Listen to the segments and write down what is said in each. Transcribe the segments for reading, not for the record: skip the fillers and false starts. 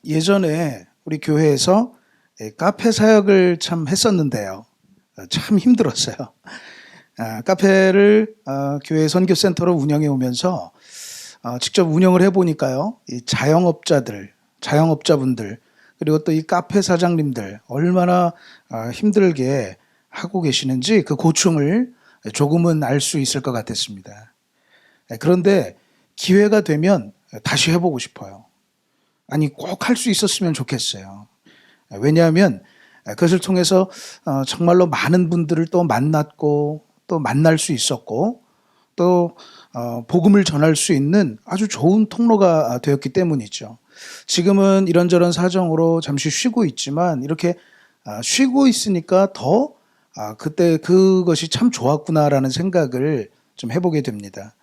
예전에 우리 교회에서 카페 사역을 참 했었는데요. 참 힘들었어요. 카페를 교회 선교센터로 운영해 오면서 직접 운영을 해보니까요. 이 자영업자분들, 그리고 또 이 카페 사장님들 얼마나 힘들게 하고 계시는지 그 고충을 조금은 알 수 있을 것 같았습니다. 그런데 기회가 되면 다시 해보고 싶어요. 아니, 꼭 할 수 있었으면 좋겠어요. 왜냐하면 그것을 통해서 정말로 많은 분들을 또 만났고 또 만날 수 있었고 또 복음을 전할 수 있는 아주 좋은 통로가 되었기 때문이죠. 지금은 이런저런 사정으로 잠시 쉬고 있지만 이렇게 쉬고 있으니까 더 그때 그것이 참 좋았구나라는 생각을 좀 해보게 됩니다.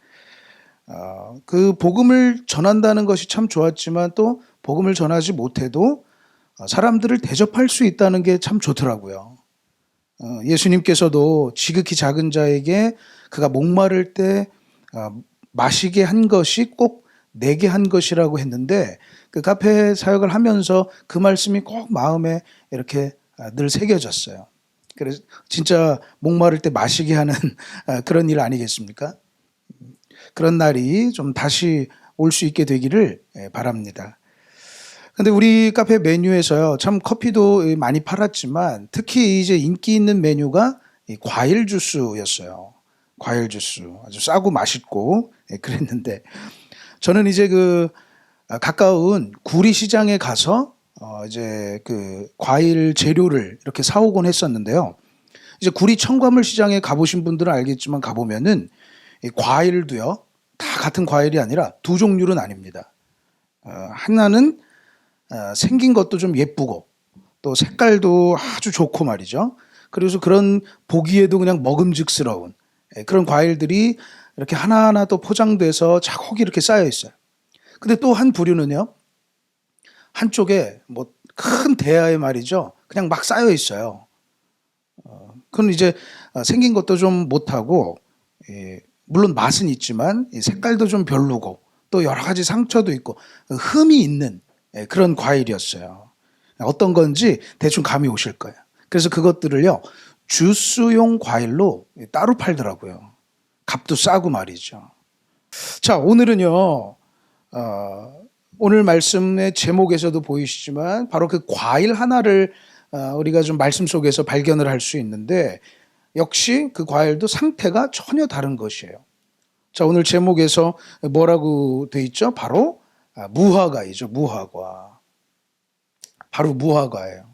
그 복음을 전한다는 것이 참 좋았지만 또 복음을 전하지 못해도 사람들을 대접할 수 있다는 게 참 좋더라고요. 예수님께서도 지극히 작은 자에게 그가 목마를 때 마시게 한 것이 꼭 내게 한 것이라고 했는데 그 카페 사역을 하면서 그 말씀이 꼭 마음에 이렇게 늘 새겨졌어요. 그래서 진짜 목마를 때 마시게 하는 그런 일 아니겠습니까? 그런 날이 좀 다시 올 수 있게 되기를 바랍니다. 근데 우리 카페 메뉴에서요, 참 커피도 많이 팔았지만 특히 이제 인기 있는 메뉴가 과일 주스였어요. 과일 주스. 아주 싸고 맛있고 그랬는데 저는 이제 그 가까운 구리 시장에 가서 이제 그 과일 재료를 이렇게 사오곤 했었는데요. 이제 구리 청과물 시장에 가보신 분들은 알겠지만 가보면은 이 과일도요, 다 같은 과일이 아니라 두 종류는 아닙니다. 하나는 생긴 것도 좀 예쁘고 또 색깔도 아주 좋고 말이죠. 그래서 그런 보기에도 그냥 먹음직스러운 그런 과일들이 이렇게 하나하나 또 포장돼서 차곡 이렇게 쌓여 있어요. 근데 또 한 부류는요, 한쪽에 뭐 큰 대야에 말이죠, 그냥 막 쌓여 있어요. 그건 이제 생긴 것도 좀 못하고, 물론 맛은 있지만 색깔도 좀 별로고 또 여러 가지 상처도 있고 흠이 있는 그런 과일이었어요. 어떤 건지 대충 감이 오실 거예요. 그래서 그것들을요, 주스용 과일로 따로 팔더라고요. 값도 싸고 말이죠. 자, 오늘은요, 오늘 말씀의 제목에서도 보이시지만 바로 그 과일 하나를 우리가 좀 말씀 속에서 발견을 할 수 있는데 역시 그 과일도 상태가 전혀 다른 것이에요. 자, 오늘 제목에서 뭐라고 돼 있죠? 바로 무화과이죠. 무화과. 바로 무화과예요.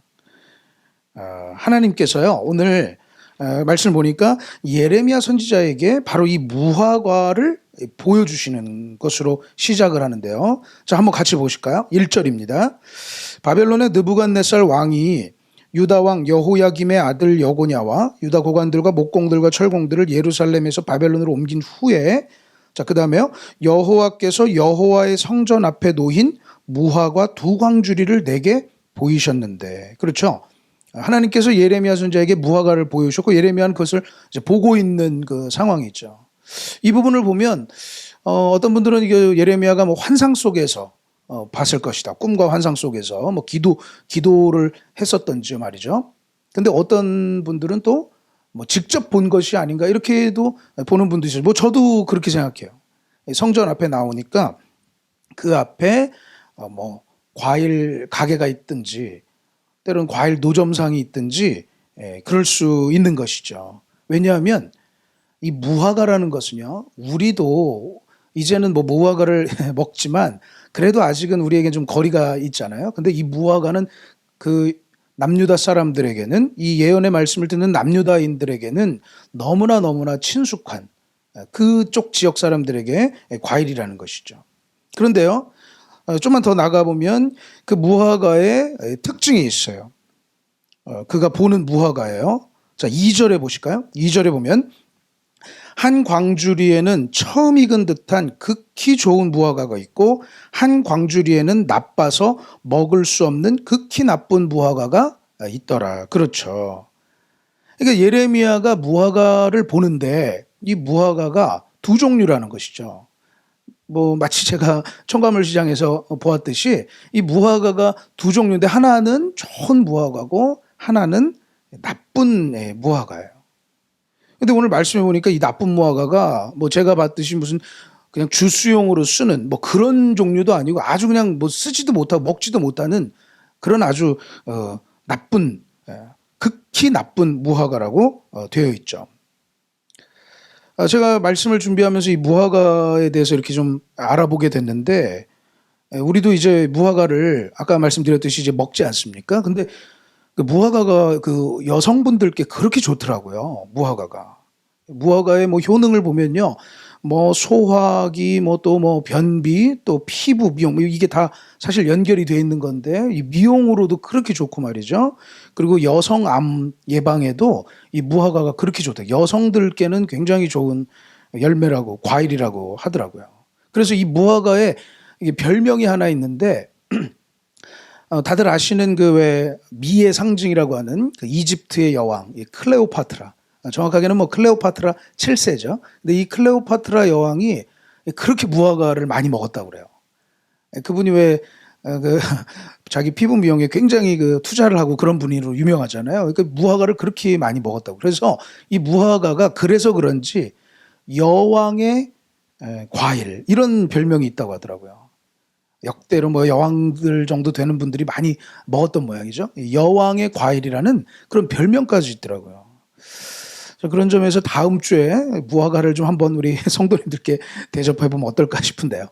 하나님께서요, 오늘 말씀을 보니까 예레미야 선지자에게 바로 이 무화과를 보여주시는 것으로 시작을 하는데요. 자, 한번 같이 보실까요? 1절입니다. 바벨론의 느부갓네살 왕이 유다 왕 여호야김의 아들 여고냐와 유다 고관들과 목공들과 철공들을 예루살렘에서 바벨론으로 옮긴 후에, 자, 그 다음에요, 여호와께서 여호와의 성전 앞에 놓인 무화과 두 광주리를 내게 보이셨는데, 그렇죠? 하나님께서 예레미야 선지자에게 무화과를 보여주셨고 예레미야는 그것을 이제 보고 있는 그 상황이죠. 이 부분을 보면 어떤 분들은 이게 예레미야가 뭐 환상 속에서 봤을 것이다. 꿈과 환상 속에서 뭐 기도를 했었던지 말이죠. 근데 어떤 분들은 또 뭐 직접 본 것이 아닌가 이렇게도 보는 분도 있어요. 뭐 저도 그렇게 생각해요. 성전 앞에 나오니까 그 앞에 뭐 과일 가게가 있든지 때로는 과일 노점상이 있든지 그럴 수 있는 것이죠. 왜냐하면 이 무화과라는 것은요, 우리도 이제는 뭐 무화과를 먹지만 그래도 아직은 우리에겐 좀 거리가 있잖아요. 근데 이 무화과는 그 남유다 사람들에게는, 이 예언의 말씀을 듣는 남유다인들에게는 너무나 친숙한 그쪽 지역 사람들에게 과일이라는 것이죠. 그런데요, 좀만 더 나가보면 그 무화과의 특징이 있어요. 그가 보는 무화과예요. 자, 2절에 보실까요? 2절에 보면 한 광주리에는 처음 익은 듯한 극히 좋은 무화과가 있고 한 광주리에는 나빠서 먹을 수 없는 극히 나쁜 무화과가 있더라. 그렇죠. 그러니까 예레미야가 무화과를 보는데 이 무화과가 두 종류라는 것이죠. 뭐 마치 제가 청과물 시장에서 보았듯이 이 무화과가 두 종류인데 하나는 좋은 무화과고 하나는 나쁜 무화과예요. 근데 오늘 말씀해 보니까 이 나쁜 무화과가 뭐 제가 봤듯이 무슨 그냥 주스용으로 쓰는 뭐 그런 종류도 아니고 아주 그냥 뭐 쓰지도 못하고 먹지도 못하는 그런 아주 나쁜 극히 나쁜 무화과라고 되어 있죠. 제가 말씀을 준비하면서 이 무화과에 대해서 이렇게 좀 알아보게 됐는데 우리도 이제 무화과를 아까 말씀드렸듯이 이제 먹지 않습니까? 근데 그 무화과가 그 여성분들께 그렇게 좋더라고요. 무화과의 뭐 효능을 보면요. 뭐 소화기, 뭐 또 뭐 변비, 또 피부 미용, 뭐 이게 다 사실 연결이 돼 있는 건데 이 미용으로도 그렇게 좋고 말이죠. 그리고 여성 암 예방에도 이 무화과가 그렇게 좋다. 여성들께는 굉장히 좋은 열매라고 과일이라고 하더라고요. 그래서 이 무화과에 이게 별명이 하나 있는데 다들 아시는 그 왜 미의 상징이라고 하는 그 이집트의 여왕 이 클레오파트라. 정확하게는 뭐 클레오파트라 7세죠. 근데 이 클레오파트라 여왕이 그렇게 무화과를 많이 먹었다고 그래요. 그분이 왜 그 자기 피부 미용에 굉장히 그 투자를 하고 그런 분으로 유명하잖아요. 그러니까 무화과를 그렇게 많이 먹었다고. 그래서 이 무화과가 그래서 그런지 여왕의 과일 이런 별명이 있다고 하더라고요. 역대로 뭐 여왕들 정도 되는 분들이 많이 먹었던 모양이죠. 여왕의 과일이라는 그런 별명까지 있더라고요. 그런 점에서 다음 주에 무화과를 좀 한번 우리 성도님들께 대접해 보면 어떨까 싶은데요.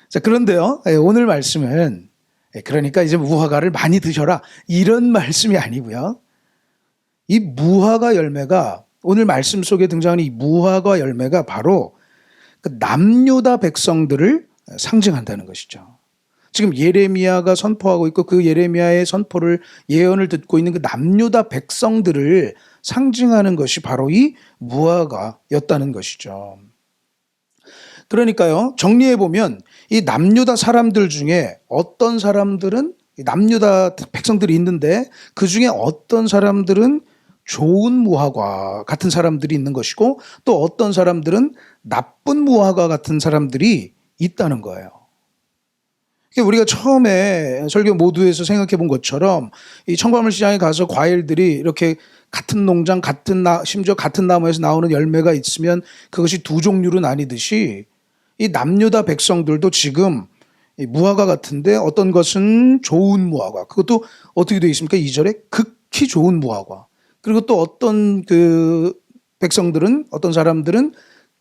자, 그런데요. 오늘 말씀은 그러니까 이제 무화과를 많이 드셔라 이런 말씀이 아니고요. 이 무화과 열매가 오늘 말씀 속에 등장하는 이 무화과 열매가 바로 그 남유다 백성들을 상징한다는 것이죠. 지금 예레미야가 선포하고 있고 그 예레미야의 선포를 예언을 듣고 있는 그 남유다 백성들을 상징하는 것이 바로 이 무화과였다는 것이죠. 그러니까요. 정리해 보면 이 남유다 사람들 중에 어떤 사람들은 남유다 백성들이 있는데 그 중에 어떤 사람들은 좋은 무화과 같은 사람들이 있는 것이고 또 어떤 사람들은 나쁜 무화과 같은 사람들이 있다는 거예요. 우리가 처음에 설교 모두에서 생각해 본 것처럼 이 청과물 시장에 가서 과일들이 이렇게 같은 농장, 심지어 같은 나무에서 나오는 열매가 있으면 그것이 두 종류로 나뉘듯이 이 남유다 백성들도 지금 이 무화과 같은데 어떤 것은 좋은 무화과, 그것도 어떻게 되어 있습니까? 2절에 극히 좋은 무화과. 그리고 또 어떤 그 백성들은, 어떤 사람들은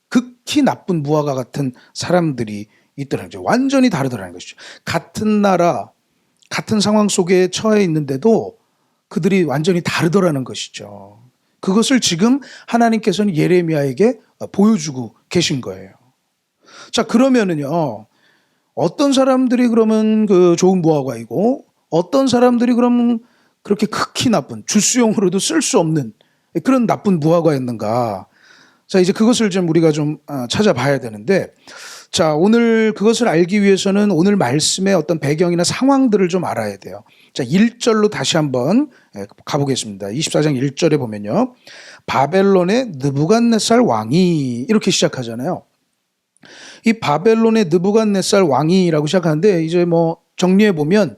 극히 나쁜 무화과 같은 사람들이 있더라는 거죠. 완전히 다르더라는 것이죠. 같은 나라, 같은 상황 속에 처해 있는데도 그들이 완전히 다르더라는 것이죠. 그것을 지금 하나님께서는 예레미야에게 보여주고 계신 거예요. 자, 그러면은요, 어떤 사람들이 그러면 그 좋은 무화과이고, 어떤 사람들이 그러면 그렇게 극히 나쁜, 주스용으로도 쓸 수 없는 그런 나쁜 무화과였는가? 자, 이제 그것을 좀 우리가 좀 찾아봐야 되는데, 자, 오늘 그것을 알기 위해서는 오늘 말씀의 어떤 배경이나 상황들을 좀 알아야 돼요. 자, 1절로 다시 한번 가보겠습니다. 24장 1절에 보면요. 바벨론의 느부갓네살 왕이 이렇게 시작하잖아요. 이 바벨론의 느부갓네살 왕이라고 시작하는데 이제 뭐 정리해 보면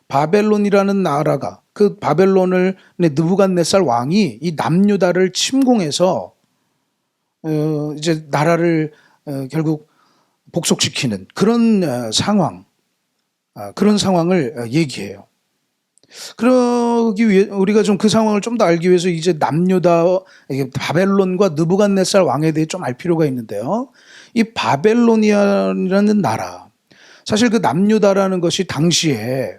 바벨론이라는 나라가 그 바벨론을 느부갓네살 왕이 이 남유다를 침공해서 이제 나라를 결국 복속시키는 그런 상황, 그런 상황을 얘기해요. 그러기 위해 우리가 좀 그 상황을 좀 더 알기 위해서 이제 남유다 바벨론과 느부갓네살 왕에 대해 좀 알 필요가 있는데요. 이 바벨로니아라는 나라, 사실 그 남유다라는 것이 당시에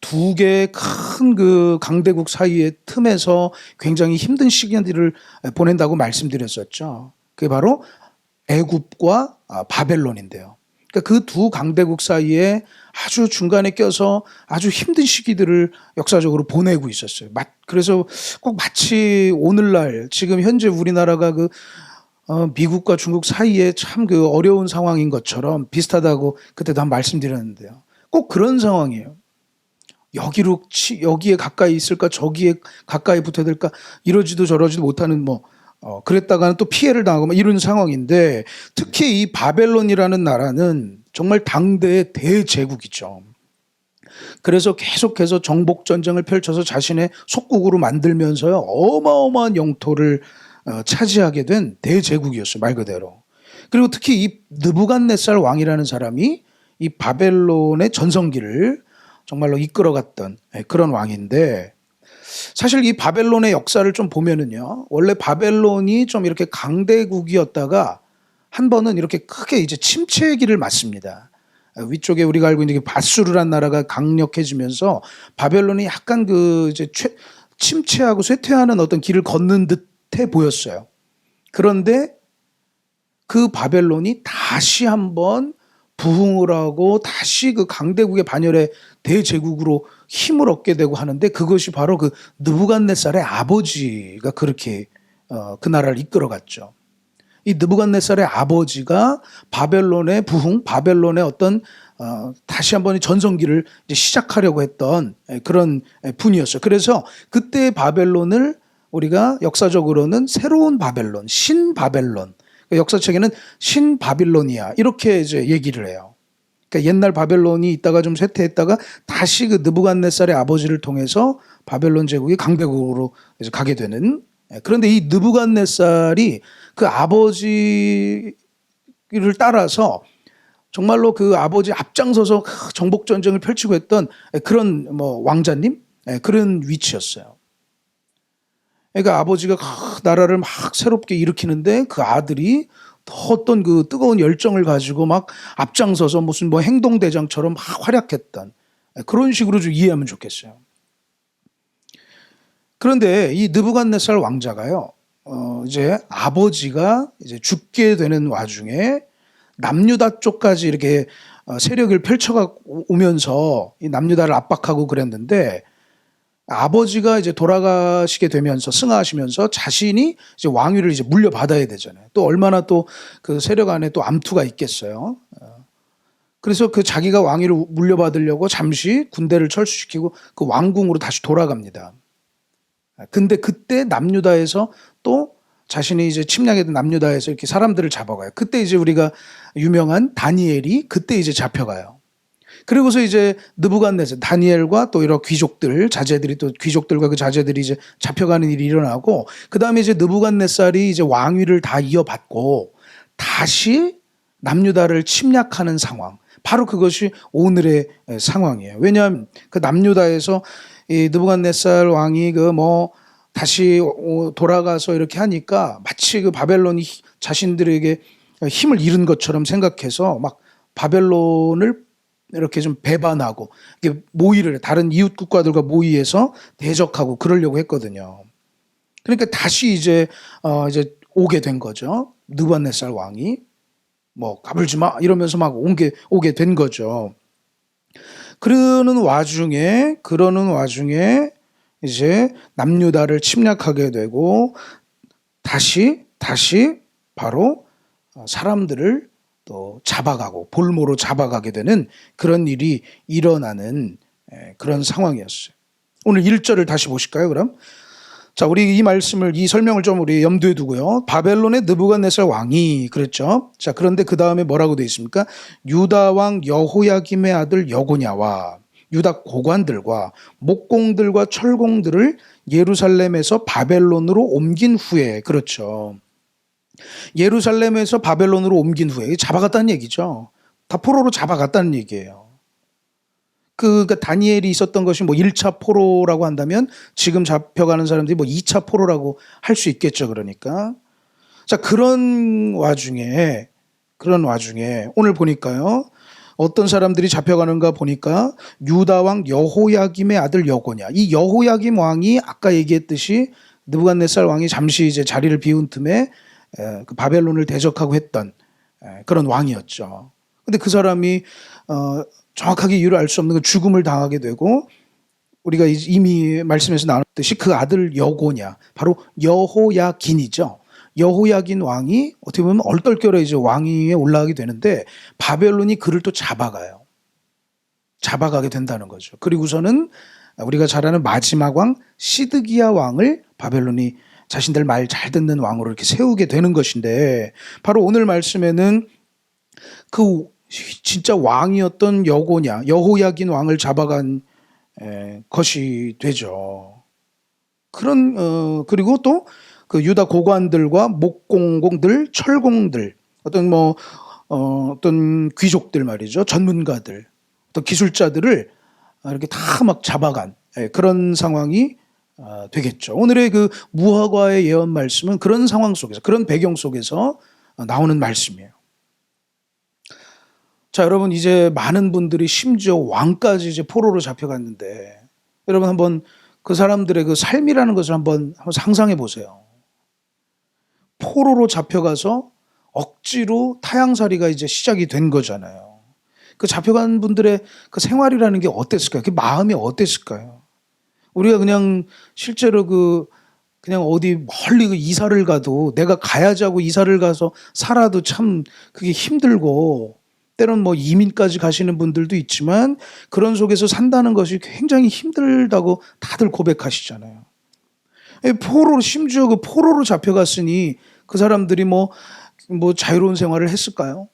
두 개의 큰 그 강대국 사이의 틈에서 굉장히 힘든 시기들을 보낸다고 말씀드렸었죠. 그게 바로 애굽과 바벨론인데요. 그러니까 그 두 강대국 사이에 아주 중간에 껴서 아주 힘든 시기들을 역사적으로 보내고 있었어요. 그래서 꼭 마치 오늘날 지금 현재 우리나라가 그 미국과 중국 사이에 참 그 어려운 상황인 것처럼 비슷하다고 그때도 한 말씀드렸는데요. 꼭 그런 상황이에요. 여기에 가까이 있을까 저기에 가까이 붙어야 될까 이러지도 저러지도 못하는 뭐 그랬다가는 또 피해를 당하고 막 이런 상황인데, 특히 이 바벨론이라는 나라는 정말 당대의 대제국이죠. 그래서 계속해서 정복 전쟁을 펼쳐서 자신의 속국으로 만들면서요, 어마어마한 영토를 차지하게 된 대제국이었어요, 말 그대로. 그리고 특히 이 느부갓네살 왕이라는 사람이 이 바벨론의 전성기를 정말로 이끌어갔던 그런 왕인데, 사실 이 바벨론의 역사를 좀 보면은요, 원래 바벨론이 좀 이렇게 강대국이었다가 한 번은 이렇게 크게 이제 침체의 길을 맞습니다. 위쪽에 우리가 알고 있는 게 바수르란 나라가 강력해지면서 바벨론이 약간 그 이제 침체하고 쇠퇴하는 어떤 길을 걷는 듯해 보였어요. 그런데 그 바벨론이 다시 한번 부흥을 하고 다시 그 강대국의 반열에 대제국으로 힘을 얻게 되고 하는데, 그것이 바로 그 느부갓네살의 아버지가 그렇게 그 나라를 이끌어갔죠. 이 느부갓네살의 아버지가 바벨론의 부흥, 바벨론의 어떤 다시 한번 전성기를 이제 시작하려고 했던 그런 분이었어요. 그래서 그때 바벨론을 우리가 역사적으로는 새로운 바벨론, 신바벨론, 역사책에는 신바빌로니아 이렇게 이제 얘기를 해요. 그러니까 옛날 바벨론이 있다가 좀 쇠퇴했다가 다시 그 느부갓네살의 아버지를 통해서 바벨론 제국이 강대국으로 이제 가게 되는. 그런데 이 느부갓네살이 그 아버지를 따라서 정말로 그 아버지 앞장서서 정복 전쟁을 펼치고 했던 그런 뭐 왕자님, 그런 위치였어요. 그러니까 아버지가 나라를 막 새롭게 일으키는데 그 아들이 어떤 그 뜨거운 열정을 가지고 막 앞장서서 무슨 뭐 행동대장처럼 막 활약했던 그런 식으로 좀 이해하면 좋겠어요. 그런데 이 느부갓네살 왕자가요, 이제 아버지가 이제 죽게 되는 와중에 남유다 쪽까지 이렇게 세력을 펼쳐가 오면서 이 남유다를 압박하고 그랬는데, 아버지가 이제 돌아가시게 되면서 승하하시면서 자신이 이제 왕위를 이제 물려받아야 되잖아요. 또 얼마나 또 그 세력 안에 또 암투가 있겠어요. 그래서 그 자기가 왕위를 물려받으려고 잠시 군대를 철수시키고 그 왕궁으로 다시 돌아갑니다. 근데 그때 남유다에서 또 자신이 이제 침략했던 남유다에서 이렇게 사람들을 잡아가요. 그때 이제 우리가 유명한 다니엘이 그때 이제 잡혀가요. 그리고서 이제 느부갓네살, 다니엘과 또 이런 귀족들, 자제들이 또 귀족들과 그 자제들이 이제 잡혀가는 일이 일어나고, 그 다음에 이제 느부갓네살이 이제 왕위를 다 이어받고 다시 남유다를 침략하는 상황. 바로 그것이 오늘의 상황이에요. 왜냐하면 그 남유다에서 이 느부갓네살 왕이 그 뭐 다시 돌아가서 이렇게 하니까 마치 그 바벨론이 자신들에게 힘을 잃은 것처럼 생각해서 막 바벨론을 이렇게 좀 배반하고 모의를 다른 이웃 국가들과 모의해서 대적하고 그러려고 했거든요. 그러니까 다시 이제 오게 된 거죠. 느부갓네살 왕이 뭐 까불지 마 이러면서 막 오게 된 거죠. 그러는 와중에 이제 남유다를 침략하게 되고 다시 바로 사람들을 또 잡아가고 볼모로 잡아가게 되는 그런 일이 일어나는 그런 상황이었어요. 오늘 1절을 다시 보실까요, 그럼? 자, 우리 이 설명을 좀 우리 염두에 두고요. 바벨론의 느부갓네살 왕이 그랬죠. 자, 그런데 그 다음에 뭐라고 되어 있습니까? 유다 왕 여호야김의 아들 여고냐와 유다 고관들과 목공들과 철공들을 예루살렘에서 바벨론으로 옮긴 후에, 그렇죠. 예루살렘에서 바벨론으로 옮긴 후에 잡아갔다는 얘기죠. 다 포로로 잡아갔다는 얘기예요. 그러니까 다니엘이 있었던 것이 뭐 1차 포로라고 한다면 지금 잡혀가는 사람들이 뭐 2차 포로라고 할 수 있겠죠. 그러니까. 자, 그런 와중에 오늘 보니까요. 어떤 사람들이 잡혀가는가 보니까 유다 왕 여호야김의 아들 여고냐. 이 여호야김 왕이 아까 얘기했듯이 느부갓네살 왕이 잠시 이제 자리를 비운 틈에 그 바벨론을 대적하고 했던 그런 왕이었죠. 근데 그 사람이 정확하게 이유를 알 수 없는 그 죽음을 당하게 되고, 우리가 이미 말씀에서 나눴듯이 그 아들 여고냐, 바로 여호야긴이죠. 여호야긴 왕이 어떻게 보면 얼떨결에 이제 왕위에 올라가게 되는데 바벨론이 그를 또 잡아가게 된다는 거죠. 그리고서는 우리가 잘 아는 마지막 왕 시드기야 왕을 바벨론이 자신들 말 잘 듣는 왕으로 이렇게 세우게 되는 것인데, 바로 오늘 말씀에는 그 진짜 왕이었던 여호야긴 왕을 잡아간 것이 되죠. 그리고 또 그 유다 고관들과 목공공들, 철공들, 어떤 귀족들 말이죠. 전문가들, 어떤 기술자들을 이렇게 다 막 잡아간 그런 상황이 되겠죠. 오늘의 그 무화과의 예언 말씀은 그런 상황 속에서, 그런 배경 속에서 나오는 말씀이에요. 자, 여러분, 이제 많은 분들이 심지어 왕까지 이제 포로로 잡혀갔는데, 여러분 한번 그 사람들의 그 삶이라는 것을 한번 상상해 보세요. 포로로 잡혀가서 억지로 타향살이가 이제 시작이 된 거잖아요. 그 잡혀간 분들의 그 생활이라는 게 어땠을까요? 그 마음이 어땠을까요? 우리가 그냥 실제로 그냥 어디 멀리 그 이사를 가도 내가 가야지 하고 이사를 가서 살아도 참 그게 힘들고, 때론 뭐 이민까지 가시는 분들도 있지만 그런 속에서 산다는 것이 굉장히 힘들다고 다들 고백하시잖아요. 심지어 그 포로로 잡혀갔으니 그 사람들이 뭐 자유로운 생활을 했을까요?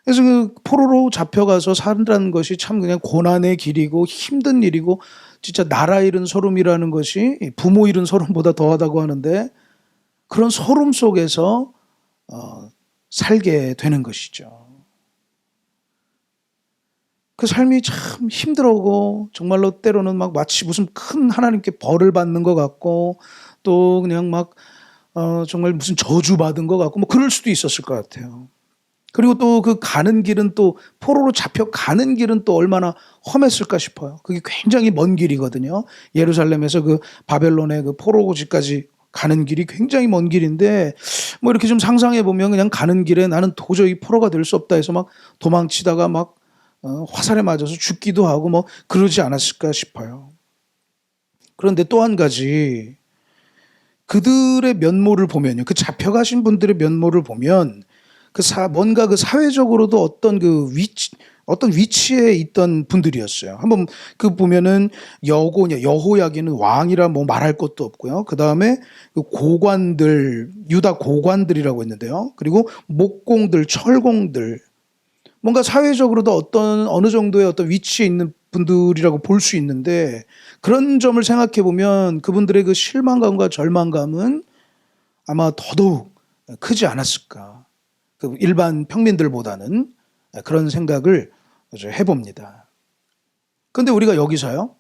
그래서 그 포로로 잡혀가서 산다는 것이 참 그냥 고난의 길이고 힘든 일이고, 진짜 나라 잃은 소름이라는 것이 부모 잃은 소름보다 더하다고 하는데, 그런 소름 속에서 살게 되는 것이죠. 그 삶이 참 힘들고 정말로 때로는 막 마치 무슨 큰 하나님께 벌을 받는 것 같고, 또 그냥 막 정말 무슨 저주받은 것 같고 뭐 그럴 수도 있었을 것 같아요. 그리고 또 그 가는 길은, 또 포로로 잡혀가는 길은 또 얼마나 험했을까 싶어요. 그게 굉장히 먼 길이거든요. 예루살렘에서 그 바벨론의 그 포로고지까지 가는 길이 굉장히 먼 길인데, 뭐 이렇게 좀 상상해 보면 그냥 가는 길에 나는 도저히 포로가 될 수 없다 해서 막 도망치다가 막 화살에 맞아서 죽기도 하고 뭐 그러지 않았을까 싶어요. 그런데 또 한 가지, 그들의 면모를 보면요, 그 잡혀가신 분들의 면모를 보면 뭔가 그 사회적으로도 어떤 위치에 있던 분들이었어요. 한번 그 보면은 여호야기는 왕이라 뭐 말할 것도 없고요. 그 다음에 그 고관들, 유다 고관들이라고 했는데요. 그리고 목공들, 철공들, 뭔가 사회적으로도 어느 정도의 어떤 위치에 있는 분들이라고 볼 수 있는데, 그런 점을 생각해 보면 그분들의 그 실망감과 절망감은 아마 더더욱 크지 않았을까. 그 일반 평민들보다는 그런 생각을 해봅니다. 그런데 우리가 여기서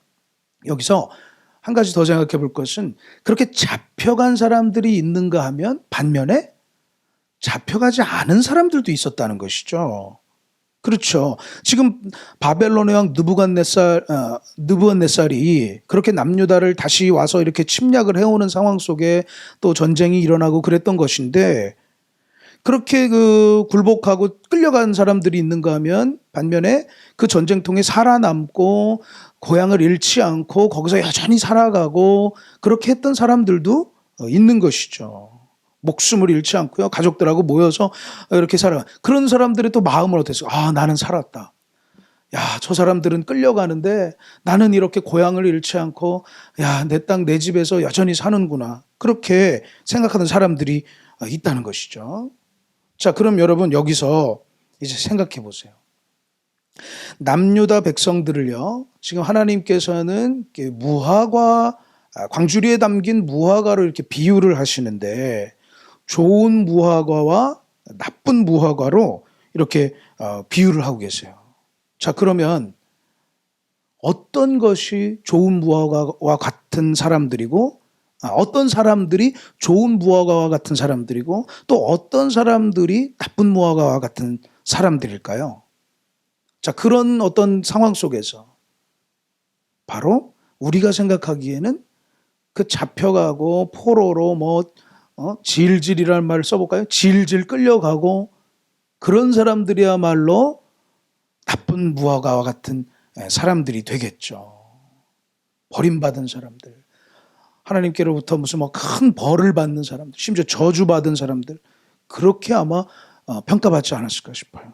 한 가지 더 생각해 볼 것은, 그렇게 잡혀간 사람들이 있는가 하면 반면에 잡혀가지 않은 사람들도 있었다는 것이죠. 그렇죠. 지금 바벨론의 왕 느부갓네살이 그렇게 남유다를 다시 와서 이렇게 침략을 해오는 상황 속에 또 전쟁이 일어나고 그랬던 것인데, 그렇게 그 굴복하고 끌려간 사람들이 있는가 하면 반면에 그 전쟁통에 살아남고 고향을 잃지 않고 거기서 여전히 살아가고 그렇게 했던 사람들도 있는 것이죠. 목숨을 잃지 않고요, 가족들하고 모여서 이렇게 살아. 그런 사람들의 또 마음은 어땠어요? 나는 살았다. 야, 저 사람들은 끌려가는데 나는 이렇게 고향을 잃지 않고, 야, 내 땅, 내 집에서 여전히 사는구나. 그렇게 생각하는 사람들이 있다는 것이죠. 자, 그럼 여러분 여기서 이제 생각해 보세요. 남유다 백성들을요, 지금 하나님께서는 무화과, 광주리에 담긴 무화과로 이렇게 비유를 하시는데, 좋은 무화과와 나쁜 무화과로 이렇게 비유를 하고 계세요. 자, 그러면 어떤 것이 좋은 무화과와 같은 사람들이고, 어떤 사람들이 좋은 무화과와 같은 사람들이고, 또 어떤 사람들이 나쁜 무화과와 같은 사람들일까요? 자, 그런 어떤 상황 속에서 바로 우리가 생각하기에는 그 잡혀가고 포로로 질질이라는 말을 써볼까요? 질질 끌려가고 그런 사람들이야말로 나쁜 무화과와 같은 사람들이 되겠죠. 버림받은 사람들, 하나님께로부터 무슨 큰 벌을 받는 사람들, 심지어 저주받은 사람들, 그렇게 아마 평가받지 않았을까 싶어요.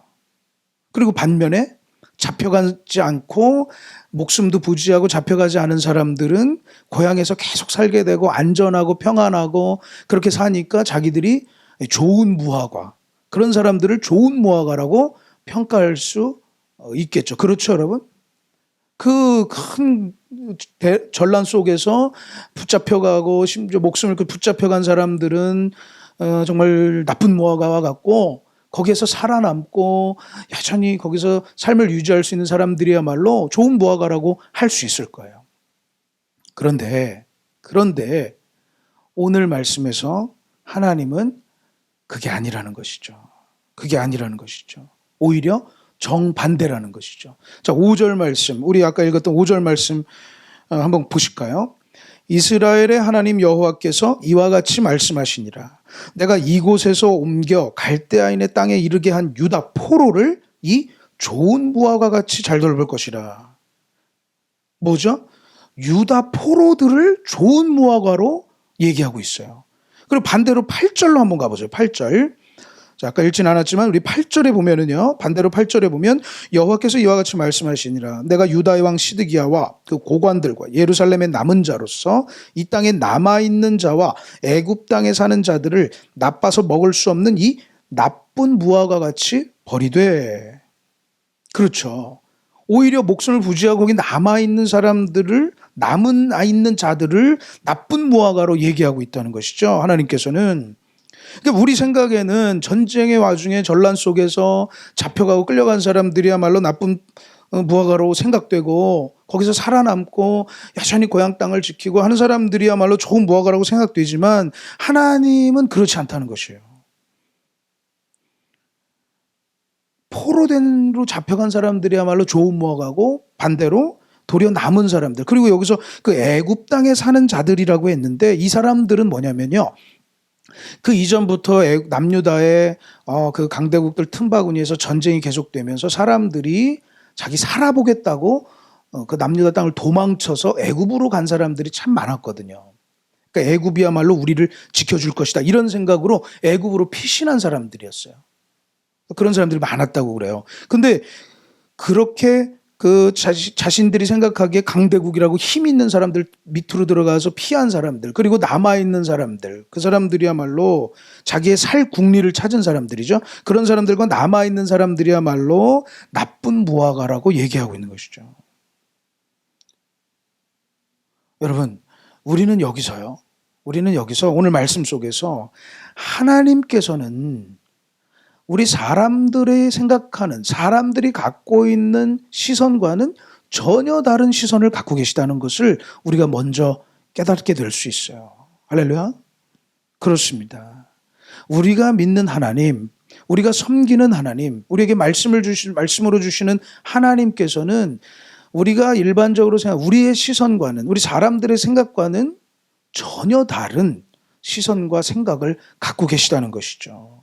그리고 반면에 잡혀가지 않고 목숨도 부지하고 잡혀가지 않은 사람들은 고향에서 계속 살게 되고 안전하고 평안하고 그렇게 사니까 자기들이 좋은 무화과, 그런 사람들을 좋은 무화과라고 평가할 수 있겠죠. 그렇죠, 여러분? 그 큰 전란 속에서 붙잡혀가고 심지어 목숨을 붙잡혀간 사람들은 정말 나쁜 무화과와 같고, 거기에서 살아남고 여전히 거기서 삶을 유지할 수 있는 사람들이야말로 좋은 무화과라고 할 수 있을 거예요. 그런데 오늘 말씀에서 하나님은 그게 아니라는 것이죠. 그게 아니라는 것이죠. 오히려 정반대라는 것이죠. 자, 5절 말씀, 우리 아까 읽었던 5절 말씀 한번 보실까요? 이스라엘의 하나님 여호와께서 이와 같이 말씀하시니라. 내가 이곳에서 옮겨 갈대아인의 땅에 이르게 한 유다 포로를 이 좋은 무화과 같이 잘 돌볼 것이라. 뭐죠? 유다 포로들을 좋은 무화과로 얘기하고 있어요. 그리고 반대로 8절로 한번 가보죠. 8절. 자, 아까 읽진 않았지만 우리 8절에 보면은요, 반대로 8절에 보면 여호와께서 이와 같이 말씀하시니라. 내가 유다의 왕 시드기야와 그 고관들과 예루살렘의 남은 자로서 이 땅에 남아있는 자와 애굽 땅에 사는 자들을 나빠서 먹을 수 없는 이 나쁜 무화과 같이 버리되. 그렇죠. 오히려 목숨을 부지하고 거기 남아있는 사람들을, 남은 있는 자들을 나쁜 무화과로 얘기하고 있다는 것이죠. 하나님께서는. 그러니까 우리 생각에는 전쟁의 와중에 전란 속에서 잡혀가고 끌려간 사람들이야말로 나쁜 무화과로 생각되고, 거기서 살아남고 여전히 고향 땅을 지키고 하는 사람들이야말로 좋은 무화과라고 생각되지만, 하나님은 그렇지 않다는 것이에요. 포로된로 잡혀간 사람들이야말로 좋은 무화과고, 반대로 도리어 남은 사람들, 그리고 여기서 그 애굽 땅에 사는 자들이라고 했는데, 이 사람들은 뭐냐면요, 그 이전부터 남유다의 그 강대국들 틈바구니에서 전쟁이 계속되면서 사람들이 자기 살아보겠다고 그 남유다 땅을 도망쳐서 애굽으로 간 사람들이 참 많았거든요. 그러니까 애굽이야말로 우리를 지켜줄 것이다, 이런 생각으로 애굽으로 피신한 사람들이었어요. 그런 사람들이 많았다고 그래요. 근데 그렇게 그 자신들이 생각하기에 강대국이라고 힘 있는 사람들 밑으로 들어가서 피한 사람들, 그리고 남아있는 사람들, 그 사람들이야말로 자기의 살 국리를 찾은 사람들이죠. 그런 사람들과 남아있는 사람들이야말로 나쁜 무화과라고 얘기하고 있는 것이죠. 여러분, 우리는 여기서 오늘 말씀 속에서 하나님께서는 우리 사람들이 생각하는, 사람들이 갖고 있는 시선과는 전혀 다른 시선을 갖고 계시다는 것을 우리가 먼저 깨닫게 될 수 있어요. 할렐루야. 그렇습니다. 우리가 믿는 하나님, 우리가 섬기는 하나님, 우리에게 말씀으로 주시는 하나님께서는 우리가 일반적으로 우리의 시선과는, 우리 사람들의 생각과는 전혀 다른 시선과 생각을 갖고 계시다는 것이죠.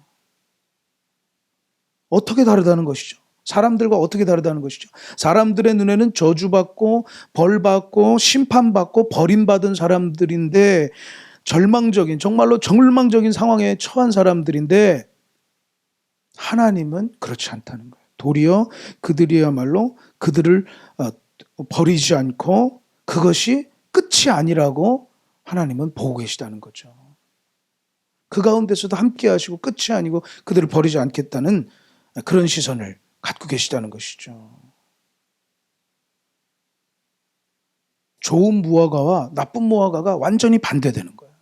어떻게 다르다는 것이죠? 사람들과 어떻게 다르다는 것이죠? 사람들의 눈에는 저주받고 벌받고 심판받고 버림받은 사람들인데, 정말로 절망적인 상황에 처한 사람들인데, 하나님은 그렇지 않다는 거예요. 도리어 그들이야말로 그들을 버리지 않고 그것이 끝이 아니라고 하나님은 보고 계시다는 거죠. 그 가운데서도 함께 하시고 끝이 아니고 그들을 버리지 않겠다는 그런 시선을 갖고 계시다는 것이죠. 좋은 무화과와 나쁜 무화과가 완전히 반대되는 거예요.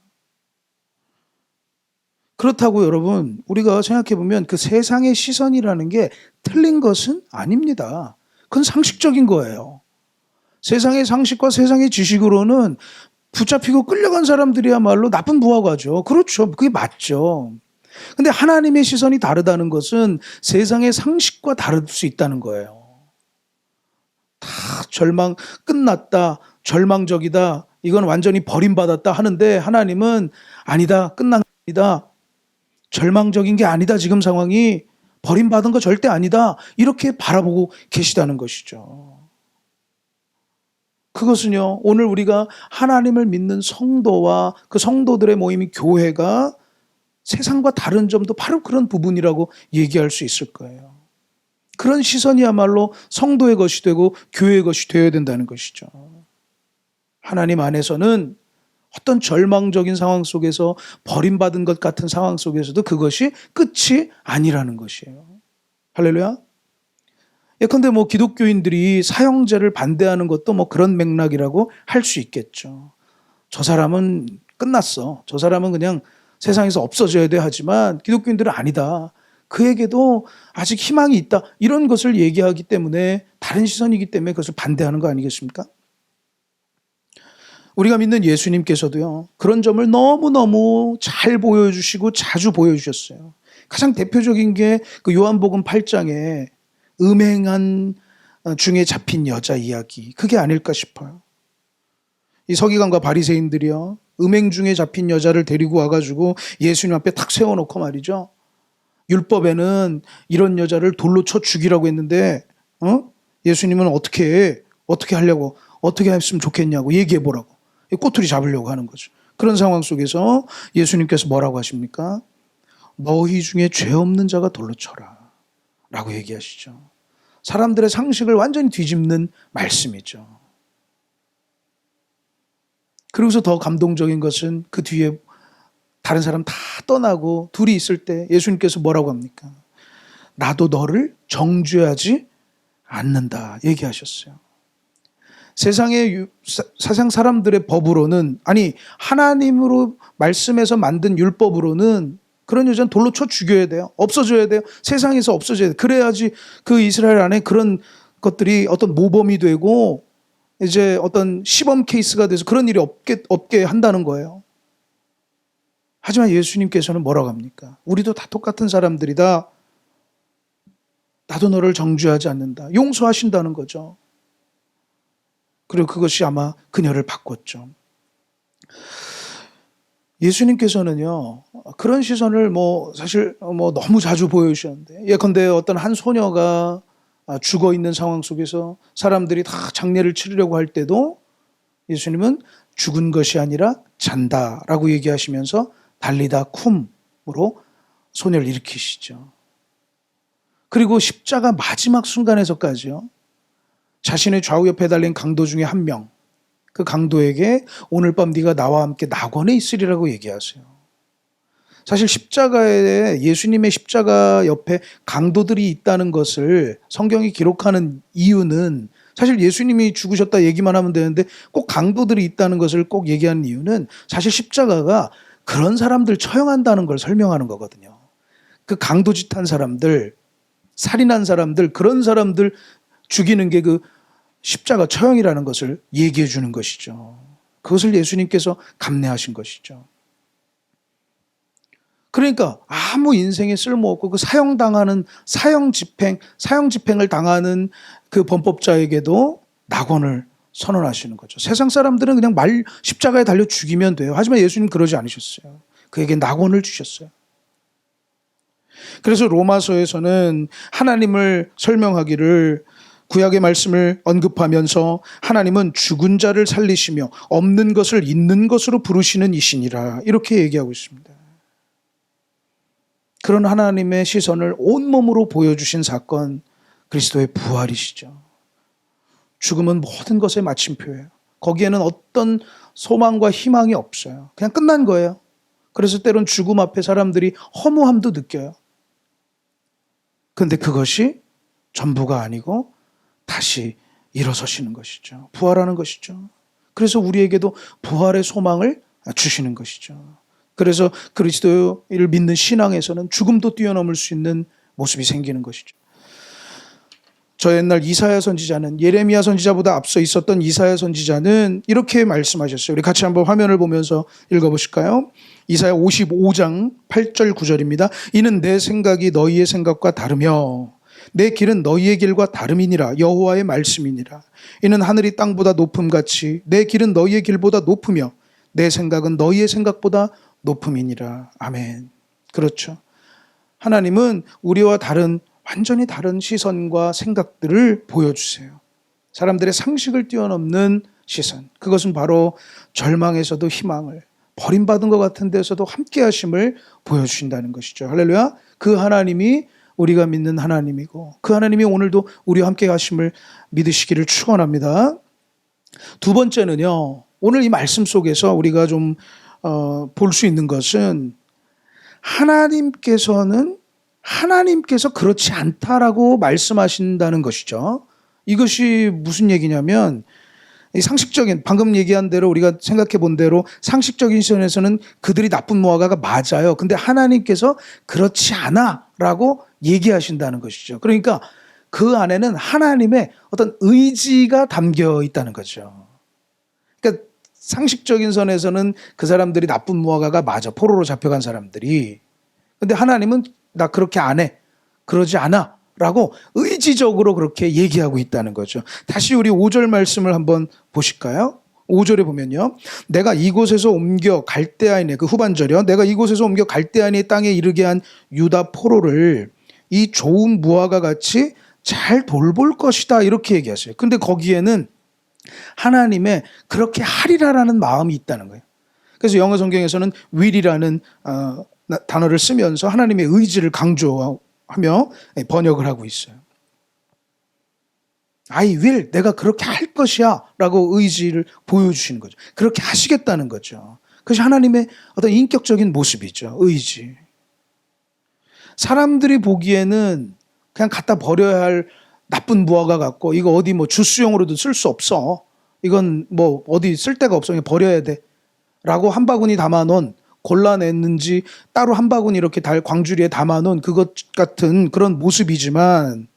그렇다고 여러분, 우리가 생각해보면 그 세상의 시선이라는 게 틀린 것은 아닙니다. 그건 상식적인 거예요. 세상의 상식과 세상의 지식으로는 붙잡히고 끌려간 사람들이야말로 나쁜 무화과죠. 그렇죠. 그게 맞죠. 근데 하나님의 시선이 다르다는 것은 세상의 상식과 다를 수 있다는 거예요. 다 끝났다, 절망적이다, 이건 완전히 버림받았다 하는데, 하나님은 아니다, 끝난 게 아니다, 절망적인 게 아니다, 지금 상황이 버림받은 거 절대 아니다, 이렇게 바라보고 계시다는 것이죠. 그것은요, 오늘 우리가 하나님을 믿는 성도와 그 성도들의 모임인 교회가 세상과 다른 점도 바로 그런 부분이라고 얘기할 수 있을 거예요. 그런 시선이야말로 성도의 것이 되고 교회의 것이 되어야 된다는 것이죠. 하나님 안에서는 어떤 절망적인 상황 속에서 버림받은 것 같은 상황 속에서도 그것이 끝이 아니라는 것이에요. 할렐루야. 예컨대 기독교인들이 사형제를 반대하는 것도 그런 맥락이라고 할 수 있겠죠. 저 사람은 끝났어. 저 사람은 그냥 세상에서 없어져야 돼 하지만 기독교인들은 아니다. 그에게도 아직 희망이 있다. 이런 것을 얘기하기 때문에 다른 시선이기 때문에 그것을 반대하는 거 아니겠습니까? 우리가 믿는 예수님께서도요. 그런 점을 너무너무 잘 보여주시고 자주 보여주셨어요. 가장 대표적인 게 그 요한복음 8장에 음행한 중에 잡힌 여자 이야기. 그게 아닐까 싶어요. 이 서기관과 바리새인들이요. 음행 중에 잡힌 여자를 데리고 와가지고 예수님 앞에 탁 세워놓고 말이죠. 율법에는 이런 여자를 돌로 쳐 죽이라고 했는데 예수님은 어떻게 하려고 어떻게 했으면 좋겠냐고 얘기해보라고 꼬투리 잡으려고 하는 거죠. 그런 상황 속에서 예수님께서 뭐라고 하십니까? 너희 중에 죄 없는 자가 돌로 쳐라 라고 얘기하시죠. 사람들의 상식을 완전히 뒤집는 말씀이죠. 그리고서 더 감동적인 것은 그 뒤에 다른 사람 다 떠나고 둘이 있을 때 예수님께서 뭐라고 합니까? 나도 너를 정죄하지 않는다 얘기하셨어요. 세상의 세상 사람들의 법으로는 아니 하나님으로 말씀에서 만든 율법으로는 그런 여자는 돌로 쳐 죽여야 돼요. 없어져야 돼요. 세상에서 없어져야 돼요. 그래야지 그 이스라엘 안에 그런 것들이 어떤 모범이 되고 이제 어떤 시범 케이스가 돼서 그런 일이 없게 한다는 거예요. 하지만 예수님께서는 뭐라고 합니까? 우리도 다 똑같은 사람들이다. 나도 너를 정죄하지 않는다. 용서하신다는 거죠. 그리고 그것이 아마 그녀를 바꿨죠. 예수님께서는요, 그런 시선을 사실 너무 자주 보여주셨는데, 예컨대 어떤 한 소녀가 죽어 있는 상황 속에서 사람들이 다 장례를 치르려고 할 때도 예수님은 죽은 것이 아니라 잔다라고 얘기하시면서 달리다 쿰으로 소녀를 일으키시죠. 그리고 십자가 마지막 순간에서까지요. 자신의 좌우 옆에 달린 강도 중에 한 명, 그 강도에게 오늘 밤 네가 나와 함께 낙원에 있으리라고 얘기하세요. 사실 십자가에 예수님의 십자가 옆에 강도들이 있다는 것을 성경이 기록하는 이유는 사실 예수님이 죽으셨다 얘기만 하면 되는데 꼭 강도들이 있다는 것을 꼭 얘기하는 이유는 사실 십자가가 그런 사람들 처형한다는 걸 설명하는 거거든요. 그 강도짓한 사람들, 살인한 사람들, 그런 사람들 죽이는 게 그 십자가 처형이라는 것을 얘기해 주는 것이죠. 그것을 예수님께서 감내하신 것이죠. 그러니까 아무 인생에 쓸모없고 그 사형 집행을 당하는 그 범법자에게도 낙원을 선언하시는 거죠. 세상 사람들은 그냥 십자가에 달려 죽이면 돼요. 하지만 예수님 그러지 않으셨어요. 그에게 낙원을 주셨어요. 그래서 로마서에서는 하나님을 설명하기를 구약의 말씀을 언급하면서 하나님은 죽은 자를 살리시며 없는 것을 있는 것으로 부르시는 이시니라 이렇게 얘기하고 있습니다. 그런 하나님의 시선을 온몸으로 보여주신 사건, 그리스도의 부활이시죠. 죽음은 모든 것의 마침표예요. 거기에는 어떤 소망과 희망이 없어요. 그냥 끝난 거예요. 그래서 때론 죽음 앞에 사람들이 허무함도 느껴요. 그런데 그것이 전부가 아니고 다시 일어서시는 것이죠. 부활하는 것이죠. 그래서 우리에게도 부활의 소망을 주시는 것이죠. 그래서 그리스도를 믿는 신앙에서는 죽음도 뛰어넘을 수 있는 모습이 생기는 것이죠. 저 옛날 이사야 선지자는 예레미야 선지자보다 앞서 있었던 이사야 선지자는 이렇게 말씀하셨어요. 우리 같이 한번 화면을 보면서 읽어보실까요? 이사야 55장 8절 9절입니다. 이는 내 생각이 너희의 생각과 다르며 내 길은 너희의 길과 다름이니라. 여호와의 말씀이니라. 이는 하늘이 땅보다 높음같이 내 길은 너희의 길보다 높으며 내 생각은 너희의 생각보다 높음이니라. 아멘. 그렇죠. 하나님은 우리와 완전히 다른 시선과 생각들을 보여주세요. 사람들의 상식을 뛰어넘는 시선. 그것은 바로 절망에서도 희망을, 버림받은 것 같은 데서도 함께 하심을 보여주신다는 것이죠. 할렐루야. 그 하나님이 우리가 믿는 하나님이고 그 하나님이 오늘도 우리와 함께 하심을 믿으시기를 축원합니다. 두 번째는요. 오늘 이 말씀 속에서 우리가 좀 볼 수 있는 것은 하나님께서 그렇지 않다라고 말씀하신다는 것이죠. 이것이 무슨 얘기냐면 상식적인 방금 얘기한 대로 우리가 생각해 본 대로 상식적인 시선에서는 그들이 나쁜 무화과가 맞아요. 근데 하나님께서 그렇지 않아라고 얘기하신다는 것이죠. 그러니까 그 안에는 하나님의 어떤 의지가 담겨 있다는 거죠. 그러니까 상식적인 선에서는 그 사람들이 나쁜 무화과가 맞아. 포로로 잡혀간 사람들이. 근데 하나님은 나 그렇게 안 해. 그러지 않아. 라고 의지적으로 그렇게 얘기하고 있다는 거죠. 다시 우리 5절 말씀을 한번 보실까요? 5절에 보면요. 내가 이곳에서 옮겨 갈대아인의 그 후반절이요. 내가 이곳에서 옮겨 갈대아인의 땅에 이르게 한 유다 포로를 이 좋은 무화과 같이 잘 돌볼 것이다. 이렇게 얘기하세요. 근데 거기에는 하나님의 그렇게 하리라라는 마음이 있다는 거예요. 그래서 영어 성경에서는 will이라는 단어를 쓰면서 하나님의 의지를 강조하며 번역을 하고 있어요. I will, 내가 그렇게 할 것이야 라고 의지를 보여주시는 거죠. 그렇게 하시겠다는 거죠. 그것이 하나님의 어떤 인격적인 모습이죠. 의지. 사람들이 보기에는 그냥 갖다 버려야 할 나쁜 무화과 같고 이거 어디 뭐 주스용으로도 쓸 수 없어. 이건 뭐 어디 쓸 데가 없어. 그냥 버려야 돼. 라고 한 바구니 담아놓은 골라냈는지 따로 한 바구니 이렇게 광주리에 담아놓은 그것 같은 그런 모습이지만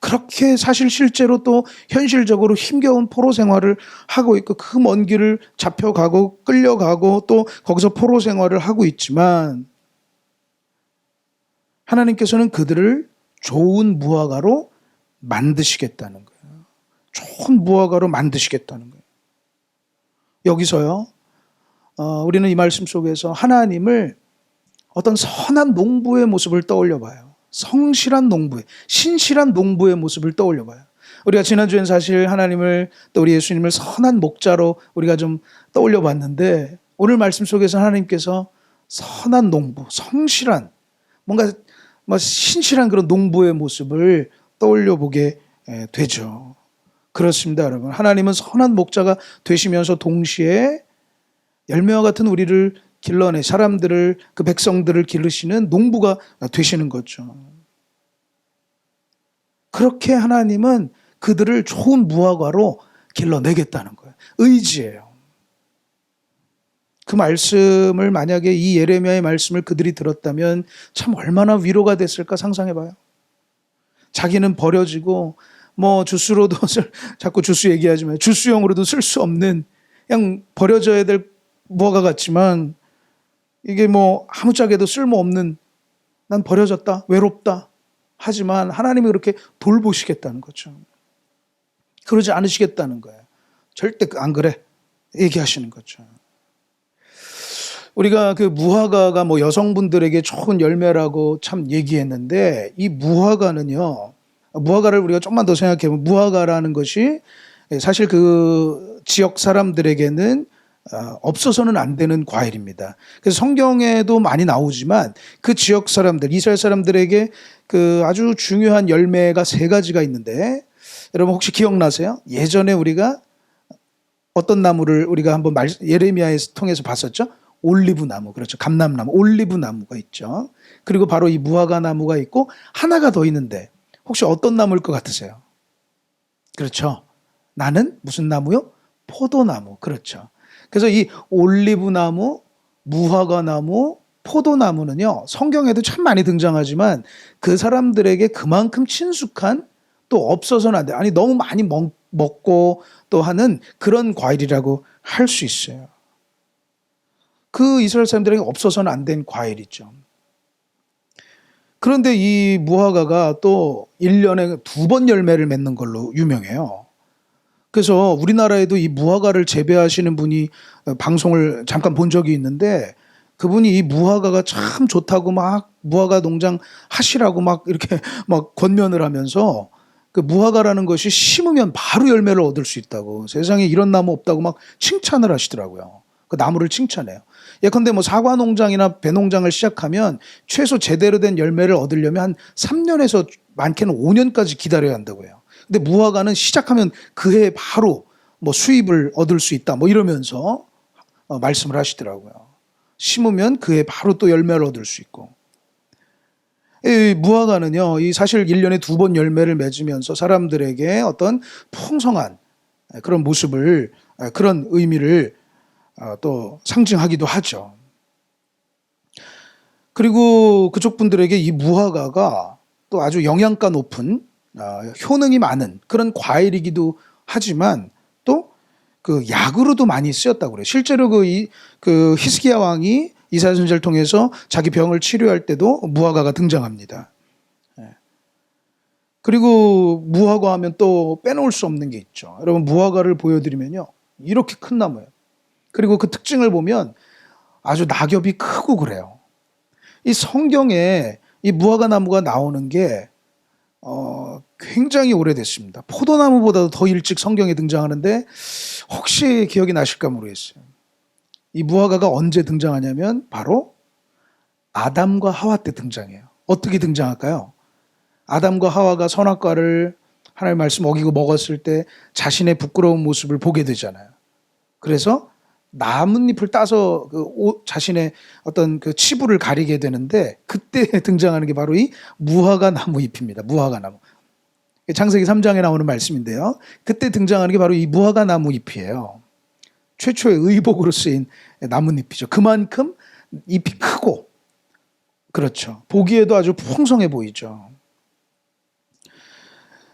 그렇게 사실 실제로 또 현실적으로 힘겨운 포로 생활을 하고 있고 그 먼 길을 잡혀가고 끌려가고 또 거기서 포로 생활을 하고 있지만 하나님께서는 그들을 좋은 무화과로 만드시겠다는 거예요. 좋은 무화과로 만드시겠다는 거예요. 여기서요. 우리는 이 말씀 속에서 하나님을 어떤 선한 농부의 모습을 떠올려 봐요. 성실한 농부의, 신실한 농부의 모습을 떠올려 봐요. 우리가 지난주엔 사실 하나님을 또 우리 예수님을 선한 목자로 우리가 좀 떠올려 봤는데 오늘 말씀 속에서 하나님께서 선한 농부, 성실한 뭔가 신실한 그런 농부의 모습을 떠올려 보게 되죠. 그렇습니다, 여러분. 하나님은 선한 목자가 되시면서 동시에 열매와 같은 우리를 길러내 사람들을 그 백성들을 기르시는 농부가 되시는 거죠. 그렇게 하나님은 그들을 좋은 무화과로 길러내겠다는 거예요. 의지예요. 그 말씀을 만약에 이 예레미야의 말씀을 그들이 들었다면 참 얼마나 위로가 됐을까 상상해봐요. 자기는 버려지고 뭐 주스로도 자꾸 주스 얘기하지만 주스용으로도 쓸 수 없는 그냥 버려져야 될 무화과 같지만 이게 뭐 아무짝에도 쓸모없는 난 버려졌다 외롭다 하지만 하나님이 그렇게 돌보시겠다는 거죠. 그러지 않으시겠다는 거예요. 절대 안 그래 얘기하시는 거죠. 우리가 그 무화과가 뭐 여성분들에게 좋은 열매라고 참 얘기했는데 이 무화과는요. 무화과를 우리가 좀만 더 생각해보면 무화과라는 것이 사실 그 지역 사람들에게는 없어서는 안 되는 과일입니다. 그래서 성경에도 많이 나오지만 그 지역 사람들, 이스라엘 사람들에게 그 아주 중요한 열매가 세 가지가 있는데 여러분 혹시 기억나세요? 예전에 우리가 어떤 나무를 우리가 한번 예레미야에서 통해서 봤었죠? 올리브 나무, 그렇죠. 감람나무, 올리브 나무가 있죠. 그리고 바로 이 무화과 나무가 있고 하나가 더 있는데 혹시 어떤 나무일 것 같으세요? 그렇죠. 나는 무슨 나무요? 포도나무. 그렇죠. 그래서 이 올리브 나무, 무화과 나무, 포도나무는요. 성경에도 참 많이 등장하지만 그 사람들에게 그만큼 친숙한 또 없어서는 안 돼. 아니 너무 많이 먹고 또 하는 그런 과일이라고 할 수 있어요. 그 이스라엘 사람들에게 없어서는 안 된 과일이죠. 그런데 이 무화과가 또 1년에 2번 열매를 맺는 걸로 유명해요. 그래서 우리나라에도 이 무화과를 재배하시는 분이 방송을 잠깐 본 적이 있는데 그분이 이 무화과가 참 좋다고 막 무화과 농장 하시라고 막 이렇게 막 권면을 하면서 그 무화과라는 것이 심으면 바로 열매를 얻을 수 있다고 세상에 이런 나무 없다고 막 칭찬을 하시더라고요. 그 나무를 칭찬해요. 예컨대 뭐 사과 농장이나 배 농장을 시작하면 최소 제대로 된 열매를 얻으려면 한 3년에서 많게는 5년까지 기다려야 한다고 해요. 근데 무화과는 시작하면 그해 바로 뭐 수입을 얻을 수 있다 뭐 이러면서 말씀을 하시더라고요. 심으면 그해 바로 또 열매를 얻을 수 있고. 이 무화과는요, 이 사실 1년에 2번 열매를 맺으면서 사람들에게 어떤 풍성한 그런 모습을, 그런 의미를 또 상징하기도 하죠. 그리고 그쪽 분들에게 이 무화과가 또 아주 영양가 높은, 효능이 많은 그런 과일이기도 하지만 또 그 약으로도 많이 쓰였다고 그래요. 실제로 그 히스기야 왕이 이사야 선지자를 통해서 자기 병을 치료할 때도 무화과가 등장합니다. 그리고 무화과 하면 또 빼놓을 수 없는 게 있죠. 여러분 무화과를 보여드리면요, 이렇게 큰 나무예요. 그리고 그 특징을 보면 아주 낙엽이 크고 그래요. 이 성경에 이 무화과 나무가 나오는 게 굉장히 오래됐습니다. 포도나무보다도 더 일찍 성경에 등장하는데 혹시 기억이 나실까 모르겠어요. 이 무화과가 언제 등장하냐면 바로 아담과 하와 때 등장해요. 어떻게 등장할까요? 아담과 하와가 선악과를 하나님의 말씀 어기고 먹었을 때 자신의 부끄러운 모습을 보게 되잖아요. 그래서 나뭇잎을 따서 자신의 어떤 그 치부를 가리게 되는데 그때 등장하는 게 바로 이 무화과 나무 잎입니다. 무화과 나무. 창세기 3장에 나오는 말씀인데요. 그때 등장하는 게 바로 이 무화과 나무 잎이에요. 최초의 의복으로 쓰인 나뭇잎이죠. 그만큼 잎이 크고, 그렇죠. 보기에도 아주 풍성해 보이죠.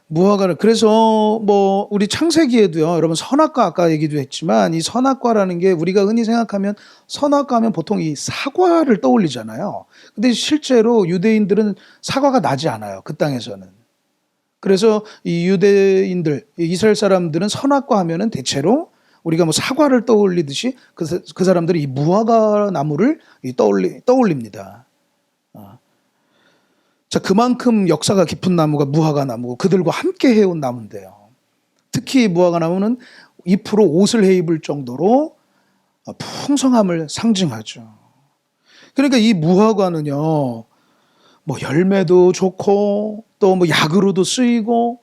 무화과를, 그래서 뭐 우리 창세기에도요, 여러분 선악과 아까 얘기도 했지만 이 선악과라는 게 우리가 흔히 생각하면 선악과 하면 보통 이 사과를 떠올리잖아요. 근데 실제로 유대인들은 사과가 나지 않아요. 그 땅에서는. 그래서 이 유대인들, 이스라엘 사람들은 선악과 하면은 대체로 우리가 뭐 사과를 떠올리듯이 그 사람들이 이 무화과 나무를 떠올립니다. 자, 그만큼 역사가 깊은 나무가 무화과 나무고 그들과 함께 해온 나무인데요. 특히 무화과 나무는 잎으로 옷을 해 입을 정도로 풍성함을 상징하죠. 그러니까 이 무화과는요, 뭐 열매도 좋고 또 뭐 약으로도 쓰이고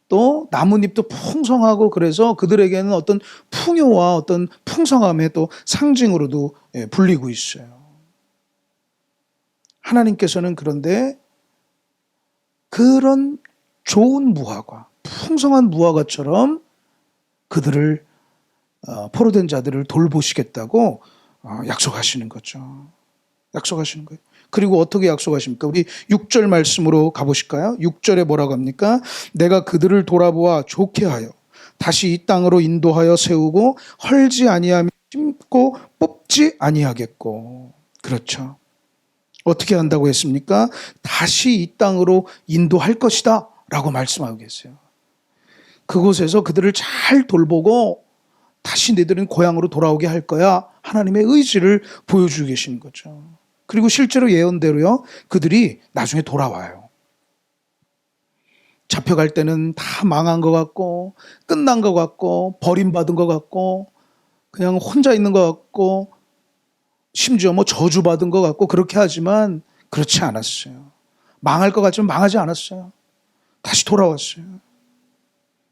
또 나뭇잎도 풍성하고 그래서 그들에게는 어떤 풍요와 어떤 풍성함의 또 상징으로도 불리고 있어요. 하나님께서는 그런데 그런 좋은 무화과, 풍성한 무화과처럼 그들을 포로된 자들을 돌보시겠다고 약속하시는 거죠. 약속하시는 거예요. 그리고 어떻게 약속하십니까? 우리 6절 말씀으로 가보실까요? 6절에 뭐라고 합니까? 내가 그들을 돌아보아 좋게 하여 다시 이 땅으로 인도하여 세우고 헐지 아니하며 심고 뽑지 아니하겠고. 그렇죠. 어떻게 한다고 했습니까? 다시 이 땅으로 인도할 것이다 라고 말씀하고 계세요. 그곳에서 그들을 잘 돌보고 다시 너희들은 고향으로 돌아오게 할 거야. 하나님의 의지를 보여주고 계시는 거죠. 그리고 실제로 예언대로요, 그들이 나중에 돌아와요. 잡혀갈 때는 다 망한 것 같고 끝난 것 같고 버림받은 것 같고 그냥 혼자 있는 것 같고 심지어 뭐 저주받은 것 같고 그렇게 하지만 그렇지 않았어요. 망할 것 같지만 망하지 않았어요. 다시 돌아왔어요.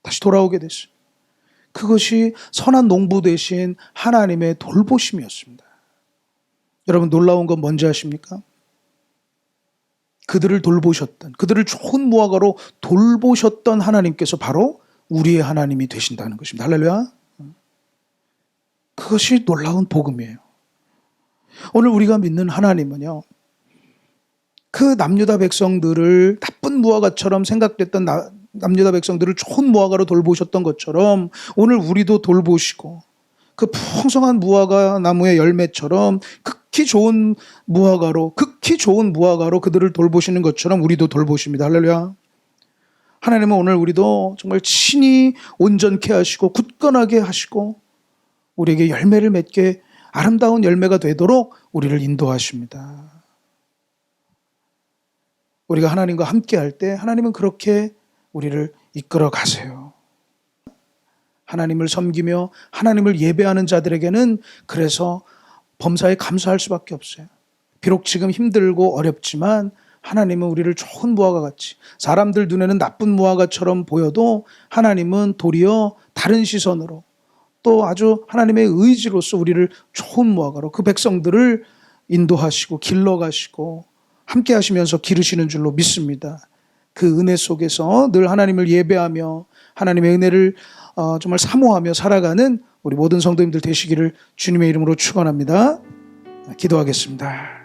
다시 돌아오게 됐어요. 그것이 선한 농부 되신 하나님의 돌보심이었습니다. 여러분 놀라운 건 뭔지 아십니까? 그들을 돌보셨던, 그들을 좋은 무화과로 돌보셨던 하나님께서 바로 우리의 하나님이 되신다는 것입니다. 할렐루야. 그것이 놀라운 복음이에요. 오늘 우리가 믿는 하나님은요, 그 남유다 백성들을 나쁜 무화과처럼 생각됐던 남유다 백성들을 좋은 무화과로 돌보셨던 것처럼 오늘 우리도 돌보시고 그 풍성한 무화과 나무의 열매처럼 극히 좋은 무화과로 그들을 돌보시는 것처럼 우리도 돌보십니다. 할렐루야. 하나님은 오늘 우리도 정말 친히 온전케 하시고 굳건하게 하시고 우리에게 열매를 맺게 아름다운 열매가 되도록 우리를 인도하십니다. 우리가 하나님과 함께 할 때 하나님은 그렇게 우리를 이끌어 가세요. 하나님을 섬기며 하나님을 예배하는 자들에게는 그래서 범사에 감사할 수밖에 없어요. 비록 지금 힘들고 어렵지만 하나님은 우리를 좋은 무화과 같이, 사람들 눈에는 나쁜 무화과처럼 보여도 하나님은 도리어 다른 시선으로 또 아주 하나님의 의지로서 우리를 좋은 무화과로 그 백성들을 인도하시고 길러가시고 함께 하시면서 기르시는 줄로 믿습니다. 그 은혜 속에서 늘 하나님을 예배하며 하나님의 은혜를 정말 사모하며 살아가는 우리 모든 성도님들 되시기를 주님의 이름으로 축원합니다. 기도하겠습니다.